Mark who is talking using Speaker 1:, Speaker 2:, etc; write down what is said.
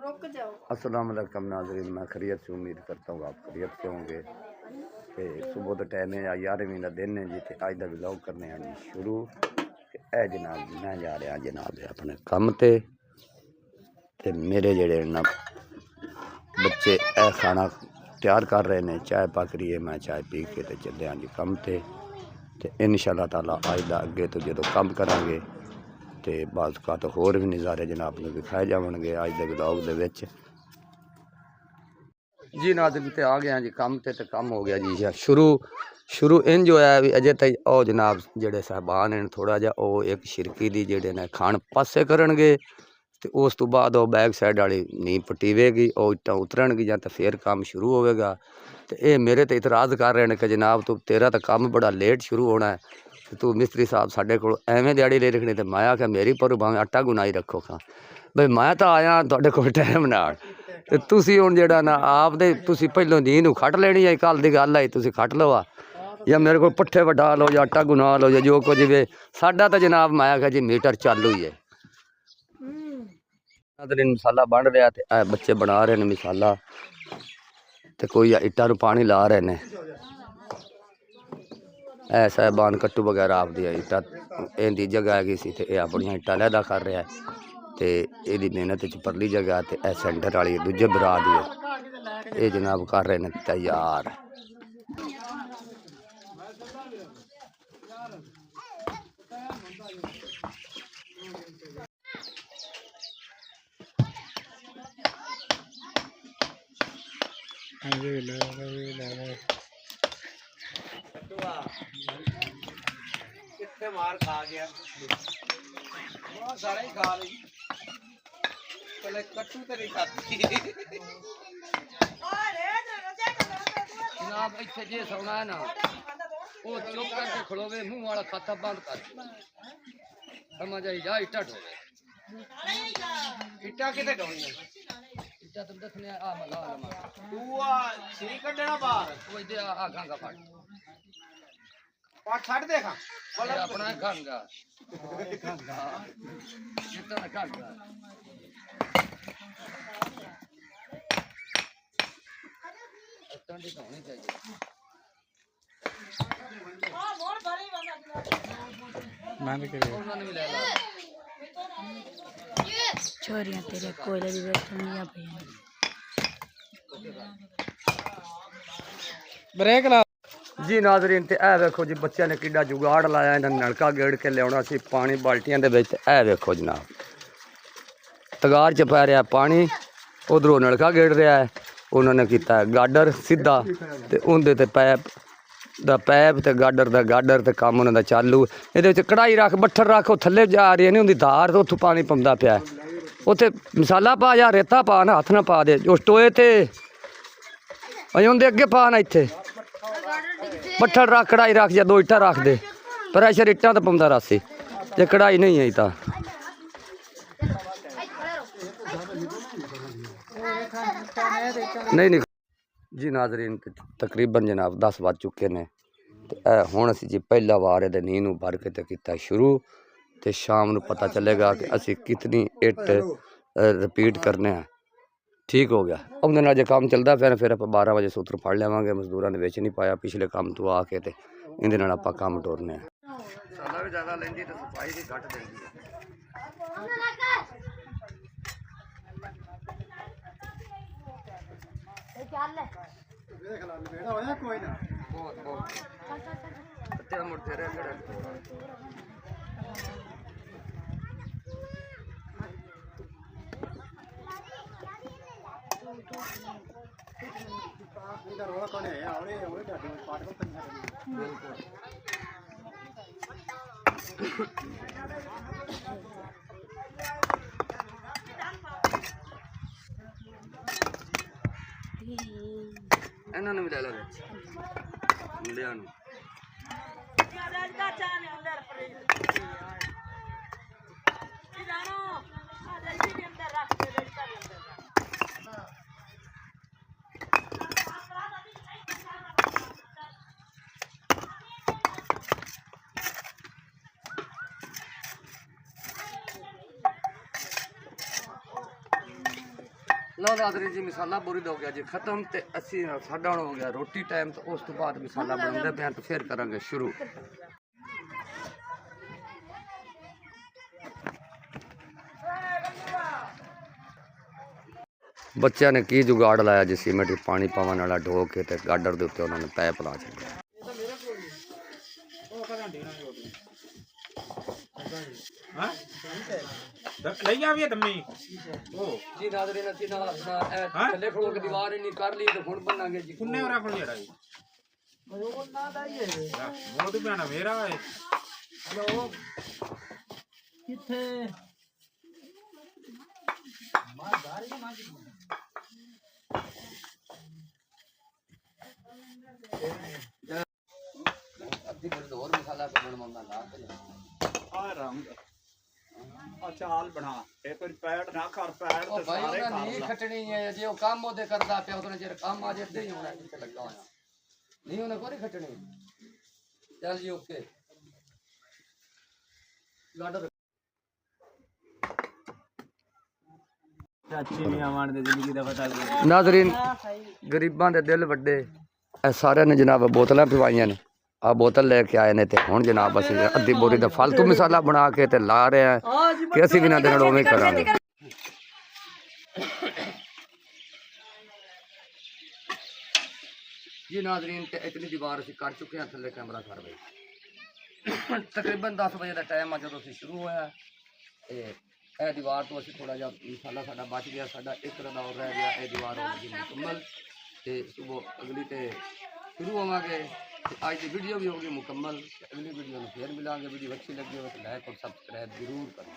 Speaker 1: अस्सलाम वालेकुम नाज़रीन, मैं खैरियत से उम्मीद करता हूँ आप खैरियत से होंगे। तो सुबह तो टाइम है 11वीं का दिन है जी। तो अज का व्लॉग करने जी शुरू। ए जनाब मैं जा रहा जनाब अपने कम ते मेरे जेड़े ना बच्चे ए खाना तैयार कर रहे हैं, चाय पक रही है, मैं चाय पी के चलिया जी कम ते इंशाअल्लाह ताला अज का अगे तो जो कम करांगे तो बाज़ का तो होर भी नज़ारे जनाब को दिखाए जाएंगे अज के व्लॉग दे विच। जी नाज़रीन ते आ गया जी कम ते कम हो गया जी शुरू इंज होया भी अजे तक ओ जनाब जेड़े साहबान हैं थोड़ा जा ओ एक शिरकी दी जेड़े ने खान पासे करनगे ते उस तो बाद वो बैक साइड वाली नींह पटीवेगी, ओ इट्टां उतरनगी जां ते फिर काम शुरू होवेगा। ते ये मेरे ते इतराज़ कर रहे हैं कि जनाब तू तेरा तो काम बड़ा लेट शुरू होना है, तू मिस्त्री साहब साढ़े को एवें दिहाड़ी ले रखनी। तो मैं आख्या मेरी पर भावें आटा गुनाई रखो खां बई मैं तो आया तुहाडे कोल टाइम नाल ते तुसी हुण जेड़ा ना आप दे तुसी पहलों नींह नूं खट लेनी है। कल दी गल आई तुसी खट लो या मेरे को पट्ठे वढा लो या आटा गुना लो या जो कुछ भी साडा तो जनाब मैं आख्या जी मीटर चालू ही है। मसाला बन रहा है, बच्चे बना रहे हैं मसाला तो कोई इट्टा नूं पानी ला रहे हैं। ऐ साहबान कट्टू वगैरह आप दी इट्टा इहदी जगह हैगी सी ते इह अपनियां इट्टा लैदा कर रहा है तो यदी मेहनत च परली जगह तो यह सेंटर वाली दूजे बरा दी है। ये जनाब कर रहे हैं तैयार।
Speaker 2: कितने मार खा गया सारा ही खा ली पहले कट्टू तो नहीं खाती जनाब इतने जे सोना है ना वो चुप करके खड़ोवे मुंह वाला खाता बंद कर समझ आई जा इट्टा ढोवे इट्टा किते ढोनी इट्टा तुम देखने आ मला तू आ सी कढना बाहर वो इधर आ गांगा पाट छड़ देखा बोला अपना खांगा खांगा इतना खांगा ठंडी होनी चाहिए। हां मोर भरी बंदा मान के उन्होंने भी ले ला छोरियां तेरे कोयले दी बैठनियां पईयां
Speaker 1: ब्रेक ला जी नाज़रीन ते ए वेखो जी बच्चों ने किड्डा जुगाड़ लाया, इन्हें नलका गेड़ के लिया सी पानी बाल्टियां दे विच। ए वेखो जनाब तगार च पै रहा पानी, उधरों नलका गेड़ रहा है, उन्होंने किया गाडर सीधा ते उंदे ते पैप ते गाडर ते काम उन्होंने चालू। ये कढ़ाई रख बट्ठर रख थले जा रही है नहीं उनकी धार तो उतों पानी पौंदा पिया उत्थे मसाला पा या रेता पा ना हथ ना पा दे उस टोए ते अजे उनके अगे पा ना इत्थे बट्ठर रख कढ़ाई रख या दो इट्टा रख दे प्रैशर इट्टा तो पौंदा रासी जे कढ़ाई नहीं है तो नहीं जी नाज़रीन तकरीबन जनाब 10 बज चुके ने हुण असीं जी पहला वार ये नींह नूं भर के कीता शुरू तो शाम नूं पता चलेगा कि असीं कितनी इट रिपीट करने हैं। ठीक हो गया उन्हें नाल जो काम चलता फिर आप 12 बजे सूत्र फड़ लवेंगे। मजदूरों ने बेच नहीं पाया पिछले काम तो आके तो इहदे नाल आपां काम टोरने हैं। साला भी ज़्यादा लैंदी तो सफाई भी घट देंदी है। कोई ना बहुत तेरा मुड़ तेरे इन्होंने भी ले लो मुंडिया ਲਓ ਨਾਜ਼ਰੀਨ ਜੀ ਮਸਾਲਾ ਬੁਰੀ ਹੋ ਗਿਆ ਜੀ ਖਤਮ ਤੇ ਅਸੀਂ ਸਾਡਾ ਹੁਣ ਹੋ ਗਿਆ ਰੋਟੀ ਟਾਈਮ ਤੇ ਉਸ ਤੋਂ ਬਾਅਦ ਮਸਾਲਾ ਬਣਾਉਂਦੇ ਪਿਆ ਤੇ ਫਿਰ ਕਰਾਂਗੇ ਸ਼ੁਰੂ। ਬੱਚਿਆਂ ਨੇ ਕੀ ਜੁਗਾੜ ਲਾਇਆ ਜੀ ਸੀਮੈਂਟ ਵਿੱਚ ਪਾਣੀ ਪਾਵਣ ਵਾਲਾ ਢੋ ਕੇ ਤੇ ਗਾਡਰ ਦੇ ਉੱਤੇ ਉਹਨਾਂ ਨੇ ਪੈਪ ਲਾ ਛੱਡਿਆ।
Speaker 3: ਲਈ ਆ ਵੀ ਦੰਮੀ
Speaker 1: ਜੀ ਨਾਜ਼ਰੀਨ ਅਸੀਂ ਨਾ ਥੱਲੇ ਖੜੋ ਕੇ ਦੀਵਾਰ ਇੰਨੀ ਕਰ ਲਈ ਤੇ ਹੁਣ ਬਣਾਂਗੇ ਜੀ
Speaker 3: ਕੁੰਨੇ ਹੋਰਾ ਕੋਲ ਜਿਹੜਾ ਜੀ ਉਹ ਨਾ ਦਾ ਹੀ ਹੈ ਉਹ ਤੇ ਭੈਣਾ ਮੇਰਾ ਹੈ
Speaker 4: ਹਲੋ ਕਿੱਥੇ
Speaker 1: ਅੱਧੀ ਬੜੀ ਹੋਰ ਮਸਾਲਾ ਬਣਾਉਂਦਾ ਲਾ ਕੇ
Speaker 4: ਆ ਰੰਗ ਆ ਚਾਲ ਬਣਾ ਇਹ ਕੋਈ ਪੈੜ ਨਾ ਕਰ ਪੈੜ
Speaker 1: ਉਹ
Speaker 4: ਤੇ
Speaker 1: ਭਾਈ
Speaker 4: ਸਾਰੇ
Speaker 1: ਉਹਨਾਂ
Speaker 4: ਕਰ
Speaker 1: ਨਹੀਂ
Speaker 4: ਲਾ
Speaker 1: ਖੱਟਣੀ ਹੈ ਜੇ ਉਹ ਕੰਮ ਉਹਦੇ ਕਰਦਾ ਪਿਆ ਉਹਨੇ ਜਿਹੜਾ ਕੰਮ ਆ ਜਿੱਦੇ ਹੀ ਹੋਣਾ ਜਿੱਥੇ ਲੱਗਾ ਹੋਇਆ ਨਹੀਂ ਉਹਨੇ ਕੋਈ ਖੱਟਣੀ। ਚੱਲ ਜੀ ਓਕੇ ਗਾਡਰ
Speaker 4: ਚਾਚੀ ਨਹੀਂ ਆਵਣ ਦੇ ਜ਼ਿੰਦਗੀ ਦਾ ਪਤਾ ਲੱਗ
Speaker 1: ਨਾਜ਼ਰੀਨ ਗਰੀਬਾਂ ਦੇ ਦਿਲ ਵੱਡੇ ਇਹ ਸਾਰਿਆਂ ਨੇ ਜਨਾਬ ਬੋਤਲਾਂ ਪਿਵਾਈਆਂ ਨੇ ਆ ਬੋਤਲ ਲੈ ਕੇ ਆਏ ਨੇ ਤੇ ਹੁਣ ਜਨਾਬ ਅਸੀਂ ਅੱਧੀ ਬੋਰੀ ਦਾ ਫालतू ਮਸਾਲਾ ਬਣਾ ਕੇ ਤੇ ਲਾ ਰਹੇ ਆ ਕਿ ਅਸੀਂ ਵੀ ਨਾ ਦੇ ਨਾਲ ਉਵੇਂ ਕਰਾਂਗੇ। ਜੀ ਨਾਜ਼ਰੀਨ ਤੇ ਇਤਨੀ ਦੀਵਾਰ ਅਸੀਂ ਕਰ ਚੁੱਕੇ ਹਾਂ ਥੱਲੇ ਕੈਮਰਾ ਕਰ ਬਈ ਤਕਰੀਬਨ 10 ਵਜੇ ਦਾ ਟਾਈਮ ਆ ਜਦੋਂ ਅਸੀਂ ਸ਼ੁਰੂ ਹੋਇਆ ਤੇ ਇਹ ਦੀਵਾਰ ਤੋਂ ਅਸੀਂ ਥੋੜਾ ਜਿਹਾ ਮਸਾਲਾ ਸਾਡਾ ਬਚ ਗਿਆ ਸਾਡਾ ਇੱਕ ਰਦਾ ਹੋਰ ਰਹਿ ਗਿਆ ਇਹ ਦੀਵਾਰ ਹੋ ਗਈ ਮੁਕੰਮਲ ਤੇ ਸਵੇਰ ਅਗਲੀ ਤੇ ਸ਼ੁਰੂ ਹੋਵਾਂਗੇ ਤੇ ਅੱਜ ਦੀ ਵੀਡੀਓ ਵੀ ਹੋਗੀ ਮੁਕੰਮਲ ਤੇ ਅਗਲੀ ਵੀਡੀਓ ਨੂੰ ਫੇਰ ਮਿਲਾਂਗੇ। ਵੀਡੀਓ ਅੱਛੀ ਲੱਗੀ ਹੋਵੇ ਤਾਂ ਲਾਈਕ और सब्सक्राइब जरूर करें।